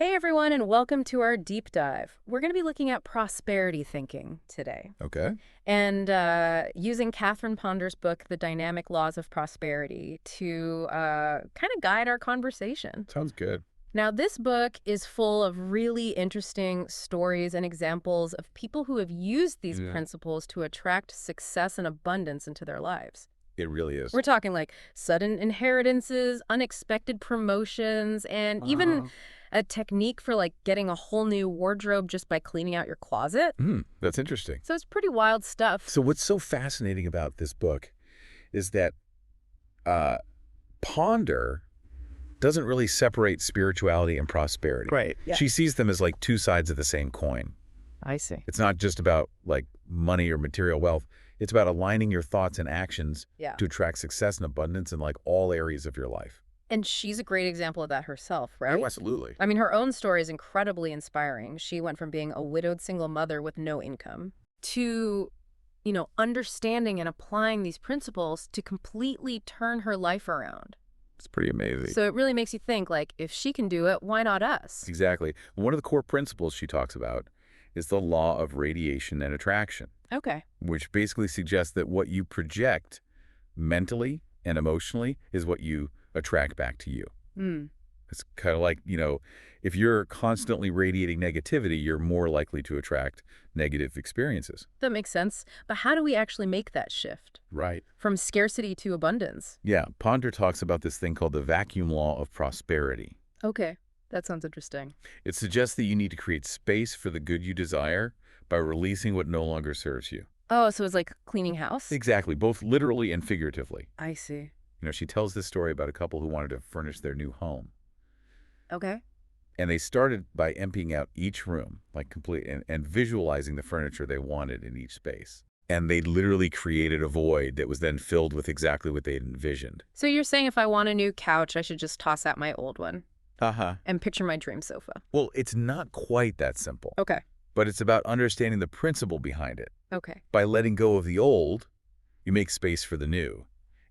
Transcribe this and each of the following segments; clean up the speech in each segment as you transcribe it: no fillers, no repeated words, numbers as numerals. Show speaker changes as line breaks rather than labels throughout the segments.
Hey everyone, and welcome to our deep dive. We're going to be looking at prosperity thinking today
Okay.
and using Catherine Ponder's book, The Dynamic Laws of Prosperity, to kind of guide our conversation.
Sounds good.
Now, this book is full of really interesting stories and examples of people who have used these
Yeah.
principles to attract success and abundance into their lives.
It really is.
We're talking like sudden inheritances, unexpected promotions, and even
Wow.
a technique for like getting a whole new wardrobe just by cleaning out your closet.
That's interesting.
So it's pretty wild stuff.
So what's so fascinating about this book is that uh, Ponder doesn't really separate spirituality and prosperity.
Right. Yeah.
She sees them as like two sides of the same coin.
I see.
It's not just about like money or material wealth. It's about aligning your thoughts and actions
Yeah.
to attract success and abundance in like all areas of your life.
And she's a great example of that herself, right?
Oh, absolutely.
I mean, her own story is incredibly inspiring. She went from being a widowed single mother with no income to, understanding and applying these principles to completely turn her life around.
It's pretty amazing.
So it really makes you think, like, if she can do it, why not us?
Exactly. One of the core principles she talks about is the law of radiation and attraction,
Okay.
which basically suggests that what you project mentally and emotionally is what you attract back to you.
Hmm.
It's kind of like, if you're constantly radiating negativity, you're more likely to attract negative experiences.
That makes sense. But how do we actually make that shift
Right.
from scarcity to abundance?
Yeah. Ponder talks about this thing called the vacuum law of prosperity.
Okay. That sounds interesting.
It suggests that you need to create space for the good you desire by releasing what no longer serves you.
Oh, so it's like cleaning house?
Exactly, both literally and figuratively.
I see.
She tells this story about a couple who wanted to furnish their new home.
Okay.
And they started by emptying out each room, like complete, and visualizing the furniture they wanted in each space. And they literally created a void that was then filled with exactly what they had envisioned.
So you're saying if I want a new couch, I should just toss out my old one
Uh-huh.
and picture my dream sofa?
Well, it's not quite that simple,
Okay.
but it's about understanding the principle behind it.
Okay.
By letting go of the old, you make space for the new.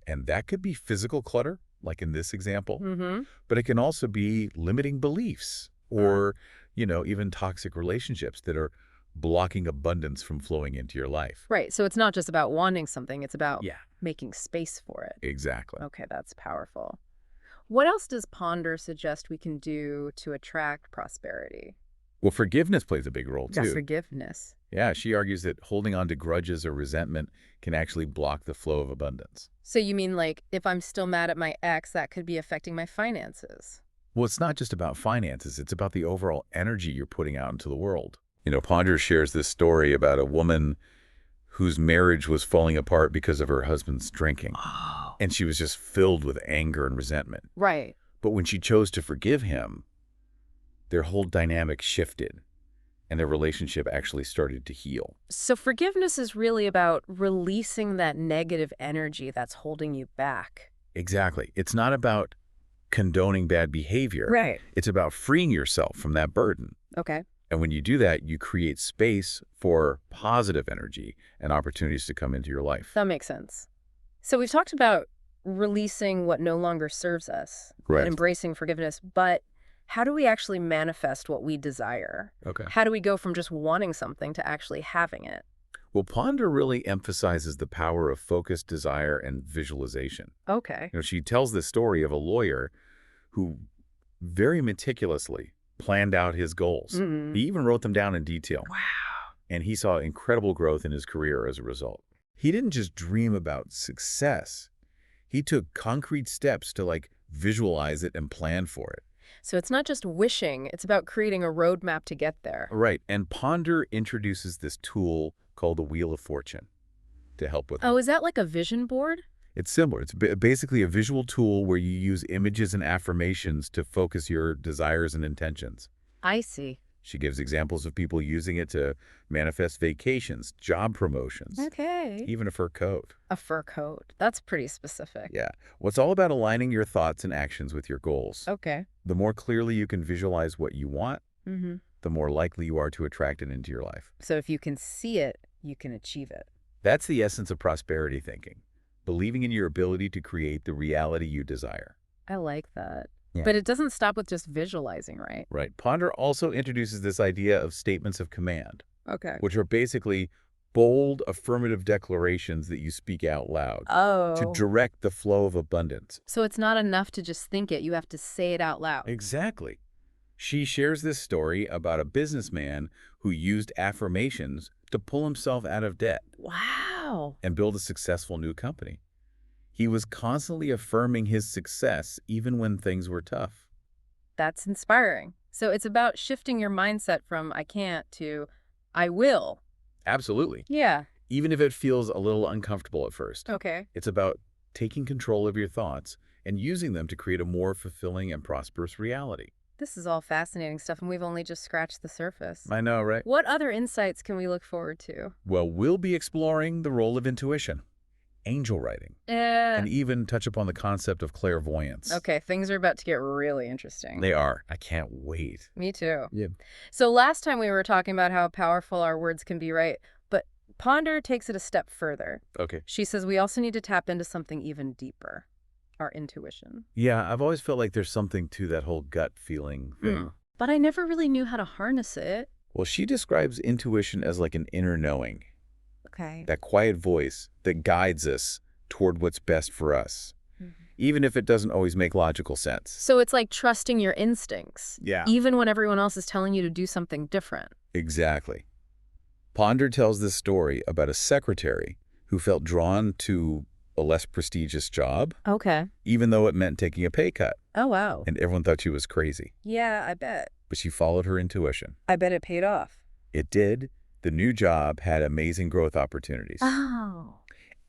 And that could be physical clutter, like in this example,
Mm-hmm.
but it can also be limiting beliefs or, even toxic relationships that are blocking abundance from flowing into your life.
Right. So it's not just about wanting something. It's about
Yeah,
making space for it.
exactly.
Okay. That's powerful. What else does Ponder suggest we can do to attract prosperity?
Well, forgiveness plays a big role
Yeah,
too.
forgiveness.
Yeah, she argues that holding on to grudges or resentment can actually block the flow of abundance.
So you mean like if I'm still mad at my ex, that could be affecting my finances?
Well, it's not just about finances. It's about the overall energy you're putting out into the world. Ponder shares this story about a woman whose marriage was falling apart because of her husband's drinking.
Oh.
And she was just filled with anger and resentment.
Right.
But when she chose to forgive him, their whole dynamic shifted and their relationship actually started to heal.
So forgiveness is really about releasing that negative energy that's holding you back.
Exactly. It's not about condoning bad behavior.
Right.
It's about freeing yourself from that burden.
Okay.
And when you do that, you create space for positive energy and opportunities to come into your life.
That makes sense. So we've talked about releasing what no longer serves us
Right.
and embracing forgiveness, but how do we actually manifest what we desire?
Okay.
How do we go from just wanting something to actually having it?
Well, Ponder really emphasizes the power of focused desire and visualization.
Okay.
She tells this story of a lawyer who very meticulously planned out his goals.
Mm.
He even wrote them down in detail.
Wow.
And he saw incredible growth in his career as a result. He didn't just dream about success. He took concrete steps to visualize it and plan for it.
So it's not just wishing, it's about creating a roadmap to get there.
Right. And Ponder introduces this tool called the Wheel of Fortune to help with it.
Oh, is that like a vision board?
It's similar. It's basically a visual tool where you use images and affirmations to focus your desires and intentions.
I see.
She gives examples of people using it to manifest vacations, job promotions,
Okay.
even a fur coat.
A fur coat. That's pretty specific.
Yeah. Well, it's all about aligning your thoughts and actions with your goals.
Okay.
The more clearly you can visualize what you want,
Mm-hmm.
the more likely you are to attract it into your life.
So if you can see it, you can achieve it.
That's the essence of prosperity thinking, believing in your ability to create the reality you desire.
I like that.
Yeah.
But it doesn't stop with just visualizing, right?
Right. Ponder also introduces this idea of statements of command,
Okay.
which are basically bold, affirmative declarations that you speak out loud to
Oh.
direct the flow of abundance.
So it's not enough to just think it. You have to say it out loud.
Exactly. She shares this story about a businessman who used affirmations to pull himself out of debt
Wow.
and build a successful new company. He was constantly affirming his success even when things were tough.
That's inspiring. So it's about shifting your mindset from I can't to I will.
Absolutely.
Yeah.
Even if it feels a little uncomfortable at first.
Okay.
It's about taking control of your thoughts and using them to create a more fulfilling and prosperous reality.
This is all fascinating stuff, and we've only just scratched the surface.
I know, right?
What other insights can we look forward to?
Well, we'll be exploring the role of intuition, angel writing, and even touch upon the concept of clairvoyance.
Okay, things are about to get really interesting.
They are. I can't wait.
Me too.
Yeah.
So last time we were talking about how powerful our words can be, right? But Ponder takes it a step further.
Okay.
She says we also need to tap into something even deeper, our intuition.
Yeah, I've always felt like there's something to that whole gut feeling thing.
But I never really knew how to harness it.
Well, she describes intuition as like an inner knowing,
Okay.
that quiet voice that guides us toward what's best for us,
Mhm.
even if it doesn't always make logical sense.
So it's like trusting your instincts,
Yeah.
even when everyone else is telling you to do something different.
Exactly. Ponder tells this story about a secretary who felt drawn to a less prestigious job,
Okay.
even though it meant taking a pay cut,
Oh, wow.
and everyone thought she was crazy.
Yeah, I bet.
But she followed her intuition.
I bet it paid off.
It did. The new job had amazing growth opportunities.
Oh.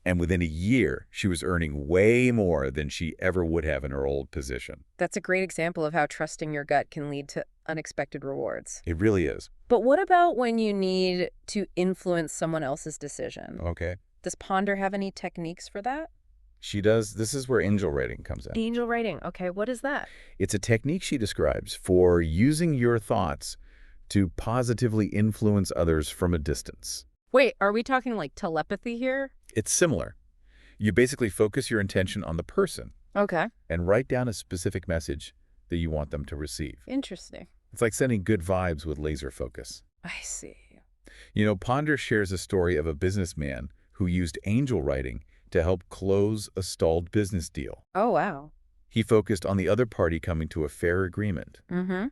And within a year, she was earning way more than she ever would have in her old position.
That's a great example of how trusting your gut can lead to unexpected rewards.
It really is.
But what about when you need to influence someone else's decision?
Okay.
Does Ponder have any techniques for that?
She does. This is where angel writing comes in.
Angel writing. Okay, what is that?
It's a technique she describes for using your thoughts to positively influence others from a distance.
Wait, are we talking like telepathy here?
It's similar. You basically focus your intention on the person
Okay.
and write down a specific message that you want them to receive.
Interesting.
It's like sending good vibes with laser focus.
I see.
You know, Ponder shares a story of a businessman who used angel writing to help close a stalled business deal.
Oh, wow.
He focused on the other party coming to a fair agreement,
Mm-hmm.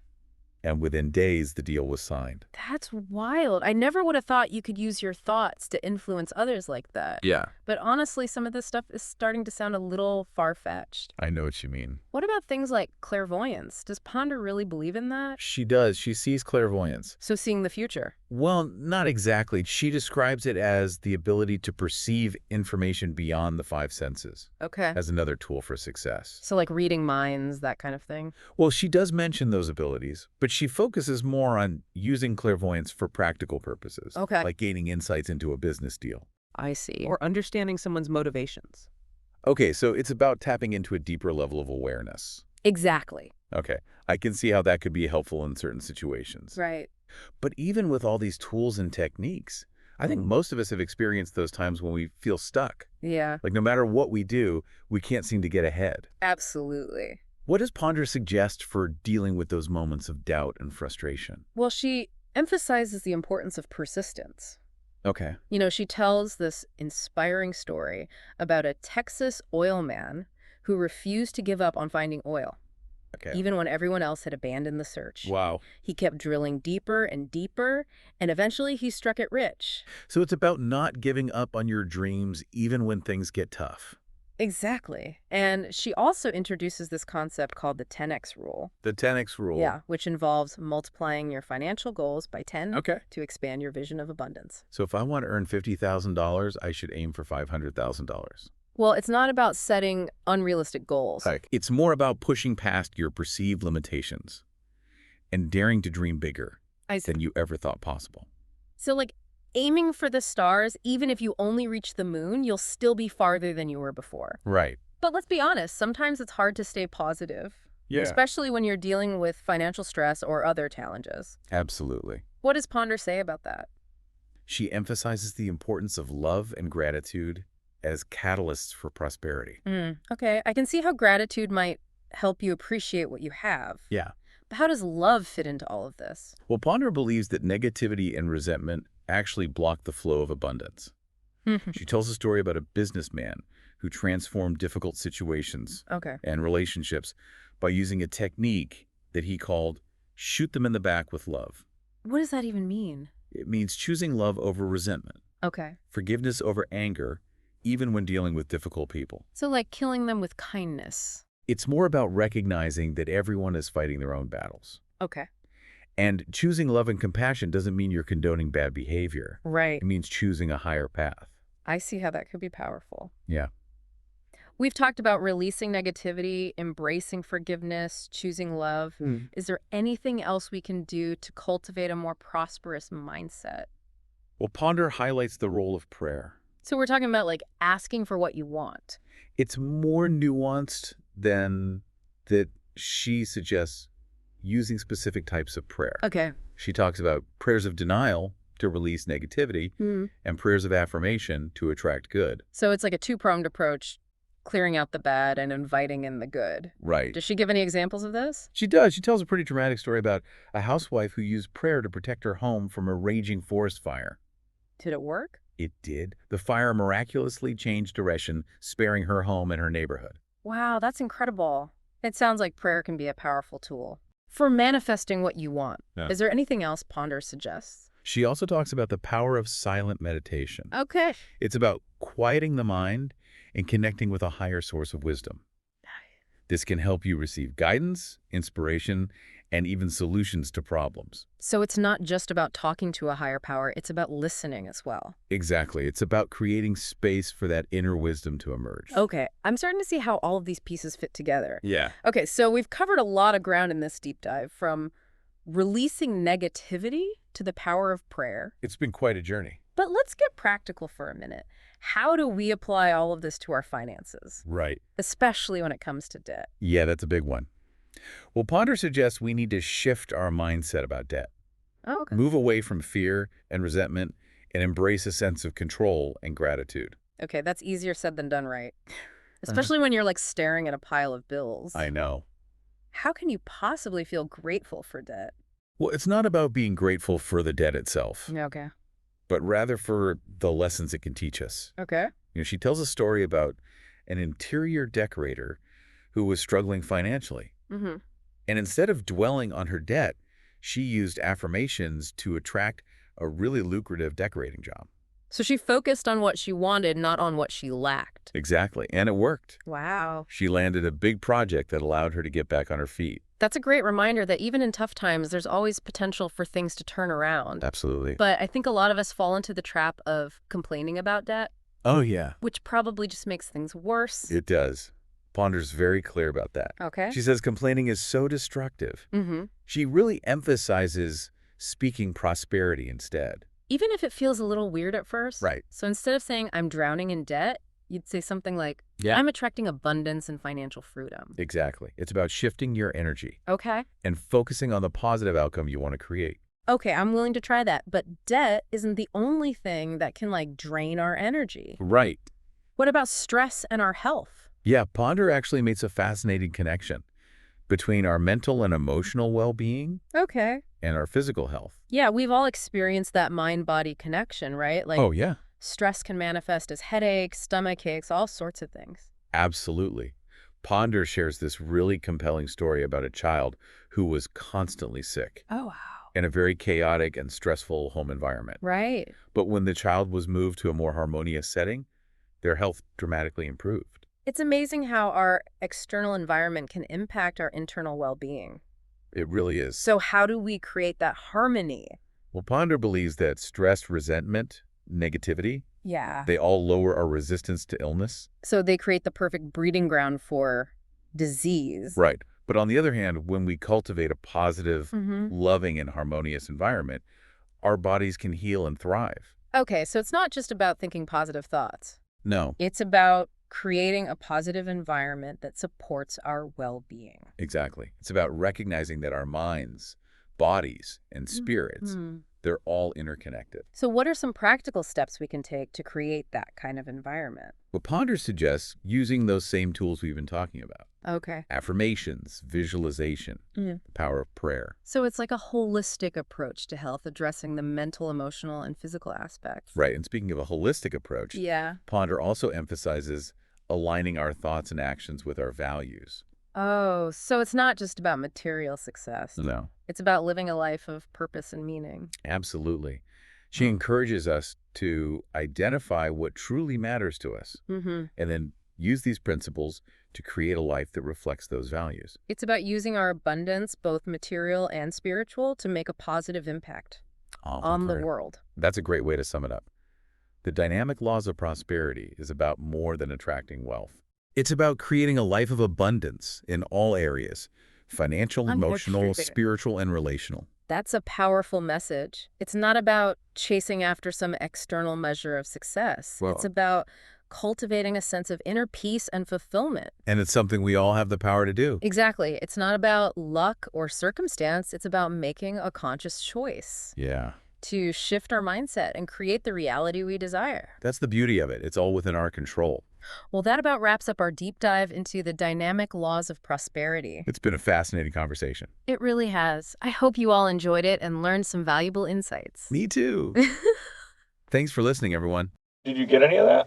and within days, the deal was signed.
That's wild. I never would have thought you could use your thoughts to influence others like that.
Yeah.
But honestly, some of this stuff is starting to sound a little far-fetched.
I know what you mean.
What about things like clairvoyance? Does Ponder really believe in that?
She does. She sees clairvoyance.
So seeing the future.
Well, not exactly. She describes it as the ability to perceive information beyond the five senses
Okay.
as another tool for success.
So like reading minds, that kind of thing.
Well, she does mention those abilities, but she focuses more on using clairvoyance for practical purposes.
Okay.
Like gaining insights into a business deal.
I see.
or understanding someone's motivations.
Okay, so it's about tapping into a deeper level of awareness.
Exactly.
Okay, I can see how that could be helpful in certain situations.
Right.
But even with all these tools and techniques, I think most of us have experienced those times when we feel stuck.
Yeah,
Like no matter what we do, we can't seem to get ahead.
absolutely.
What does Ponder suggest for dealing with those moments of doubt and frustration?
Well, she emphasizes the importance of persistence.
Okay.
You know, she tells this inspiring story about a Texas oil man who refused to give up on finding oil,
Okay.
even when everyone else had abandoned the search.
Wow.
He kept drilling deeper and deeper, and eventually he struck it rich.
So it's about not giving up on your dreams even when things get tough.
Exactly. And she also introduces this concept called the 10x rule.
The 10x rule.
Yeah, which involves multiplying your financial goals by 10
Okay.
to expand your vision of abundance.
So if I want to earn $50,000, I should aim for $500,000.
Well, it's not about setting unrealistic goals.
It's more about pushing past your perceived limitations and daring to dream bigger
I see.
than you ever thought possible.
So, like, aiming for the stars, even if you only reach the moon, you'll still be farther than you were before.
Right.
But let's be honest, sometimes it's hard to stay positive, especially when you're dealing with financial stress or other challenges.
Absolutely.
What does Ponder say about that?
She emphasizes the importance of love and gratitude as catalysts for prosperity.
Okay, I can see how gratitude might help you appreciate what you have.
Yeah.
But how does love fit into all of this?
Well, Ponder believes that negativity and resentment actually block the flow of abundance. She tells a story about a businessman who transformed difficult situations
Okay.
and relationships by using a technique that he called shoot them in the back with love.
What does that even mean?
It means choosing love over resentment,
Okay.
forgiveness over anger, even when dealing with difficult people.
So like killing them with kindness.
It's more about recognizing that everyone is fighting their own battles.
Okay.
And choosing love and compassion doesn't mean you're condoning bad behavior.
Right.
It means choosing a higher path.
I see how that could be powerful.
Yeah.
We've talked about releasing negativity, embracing forgiveness, choosing love. Is there anything else we can do to cultivate a more prosperous mindset?
Well, Ponder highlights the role of prayer.
So we're talking about like asking for what you want.
It's more nuanced than that she suggests using specific types of prayer.
Okay.
She talks about prayers of denial to release negativity and prayers of affirmation to attract good.
So it's like a two-pronged approach, clearing out the bad and inviting in the good.
Right.
Does she give any examples of this?
She does. She tells a pretty dramatic story about a housewife who used prayer to protect her home from a raging forest fire.
Did it work?
It did. The fire miraculously changed direction, sparing her home and her neighborhood.
Wow, that's incredible. It sounds like prayer can be a powerful tool for manifesting what you want.
Yeah.
Is there anything else Ponder suggests?
She also talks about the power of silent meditation.
Okay.
It's about quieting the mind and connecting with a higher source of wisdom. This can help you receive guidance, inspiration, and even solutions to problems.
So it's not just about talking to a higher power, it's about listening as well.
Exactly. It's about creating space for that inner wisdom to emerge.
Okay, I'm starting to see how all of these pieces fit together.
Yeah.
Okay, so we've covered a lot of ground in this deep dive, from releasing negativity to the power of prayer.
It's been quite a journey.
But let's get practical for a minute. How do we apply all of this to our finances,
Right.
especially when it comes to debt?
Yeah, that's a big one. Well, Ponder suggests we need to shift our mindset about debt.
Oh, okay.
Move away from fear and resentment and embrace a sense of control and gratitude.
Okay, that's easier said than done, right? Especially when you're like staring at a pile of bills.
I know.
How can you possibly feel grateful for debt?
Well, it's not about being grateful for the debt itself,
Okay.
but rather for the lessons it can teach us.
Okay.
She tells a story about an interior decorator who was struggling financially.
Mm-hmm.
And instead of dwelling on her debt, she used affirmations to attract a really lucrative decorating job.
So she focused on what she wanted, not on what she lacked.
Exactly. And it worked.
Wow.
She landed a big project that allowed her to get back on her feet.
That's a great reminder that even in tough times, there's always potential for things to turn around.
Absolutely.
But I think a lot of us fall into the trap of complaining about debt,
Oh, yeah.
which probably just makes things worse.
It does. Ponder's very clear about that.
Okay.
She says complaining is so destructive.
Mm-hmm.
She really emphasizes speaking prosperity instead.
Even if it feels a little weird at first.
Right.
So instead of saying, I'm drowning in debt, you'd say something like,
Yeah.
I'm attracting abundance and financial freedom.
Exactly. It's about shifting your energy
Okay.
and focusing on the positive outcome you want to create.
Okay, I'm willing to try that. But debt isn't the only thing that can like drain our energy.
Right.
What about stress and our health?
Yeah, Ponder actually makes a fascinating connection between our mental and emotional well-being
Okay.
and our physical health.
Yeah, we've all experienced that mind-body connection, right? Like
Oh, yeah.
stress can manifest as headaches, stomach aches, all sorts of things.
Absolutely. Ponder shares this really compelling story about a child who was constantly sick
Oh, wow.
in a very chaotic and stressful home environment.
Right.
But when the child was moved to a more harmonious setting, their health dramatically improved.
It's amazing how our external environment can impact our internal well-being.
It really is.
So how do we create that harmony?
Well, Ponder believes that stress, resentment, negativity,
Yeah.
they all lower our resistance to illness.
So they create the perfect breeding ground for disease.
Right. But on the other hand, when we cultivate a positive,
Mm-hmm.
loving, and harmonious environment, our bodies can heal and thrive.
Okay, so it's not just about thinking positive thoughts.
No,
It's about creating a positive environment that supports our well-being.
exactly. It's about recognizing that our minds, bodies, and spirits They're all interconnected.
So what are some practical steps we can take to create that kind of environment?
What Ponder suggests using those same tools we've been talking about.
Okay.
Affirmations, visualization, the power of prayer.
So it's like a holistic approach to health, addressing the mental, emotional, and physical aspects.
Right, and speaking of a holistic approach,
Yeah.
Ponder also emphasizes aligning our thoughts and actions with our values.
Oh, so it's not just about material success.
No,
It's about living a life of purpose and meaning.
absolutely. She encourages us to identify what truly matters to us
Mm-hmm.
and then use these principles to create a life that reflects those values.
It's about using our abundance, both material and spiritual, to make a positive impact on the world.
That's a great way to sum it up. The dynamic laws of prosperity is about more than attracting wealth. It's about creating a life of abundance in all areas: financial,
I'm
emotional,
interested.
spiritual, and relational.
That's a powerful message. It's not about chasing after some external measure of success.
Well-
It's about cultivating a sense of inner peace and fulfillment.
And it's something we all have the power to do.
Exactly. It's not about luck or circumstance. It's about making a conscious choice
Yeah,
to shift our mindset and create the reality we desire.
that's the beauty of it. It's all within our control.
Well, that about wraps up our deep dive into the dynamic laws of prosperity.
It's been a fascinating conversation.
It really has. I hope you all enjoyed it and learned some valuable insights.
Me too. Thanks for listening, everyone.
Did you get any of that?